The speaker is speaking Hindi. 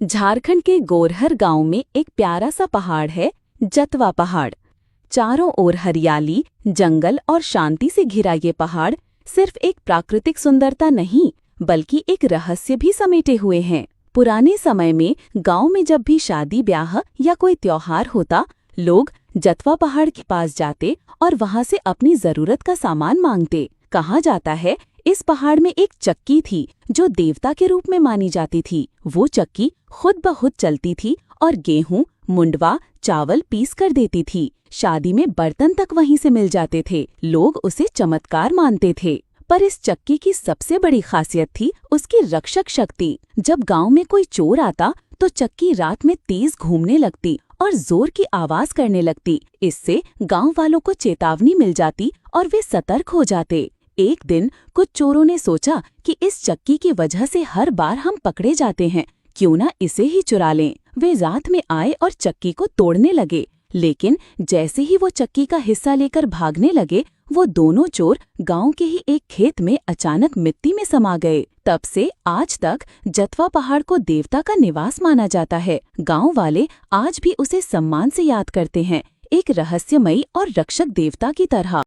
झारखंड के गोरहर गांव में एक प्यारा सा पहाड़ है, जतवा पहाड़। चारों ओर हरियाली, जंगल और शांति से घिरा ये पहाड़ सिर्फ एक प्राकृतिक सुंदरता नहीं, बल्कि एक रहस्य भी समेटे हुए हैं। पुराने समय में गांव में जब भी शादी ब्याह या कोई त्योहार होता, लोग जतवा पहाड़ के पास जाते और वहां से अपनी जरूरत का सामान मांगते। कहा जाता है इस पहाड़ में एक चक्की थी जो देवता के रूप में मानी जाती थी। वो चक्की खुद ब खुद चलती थी और गेहूं, मुंडवा, चावल पीस कर देती थी। शादी में बर्तन तक वहीं से मिल जाते थे। लोग उसे चमत्कार मानते थे। पर इस चक्की की सबसे बड़ी खासियत थी उसकी रक्षक शक्ति। जब गांव में कोई चोर आता तो चक्की रात में तेज घूमने लगती और जोर की आवाज करने लगती। इससे गांव वालों को चेतावनी मिल जाती और वे सतर्क हो जाते। एक दिन कुछ चोरों ने सोचा कि इस चक्की की वजह से हर बार हम पकड़े जाते हैं, क्यों ना इसे ही चुरा लें। वे रात में आए और चक्की को तोड़ने लगे, लेकिन जैसे ही वो चक्की का हिस्सा लेकर भागने लगे, वो दोनों चोर गांव के ही एक खेत में अचानक मिट्टी में समा गए। तब से आज तक जतवा पहाड़ को देवता का निवास माना जाता है। गांव वाले आज भी उसे सम्मान से याद करते हैं, एक रहस्यमयी और रक्षक देवता की तरह।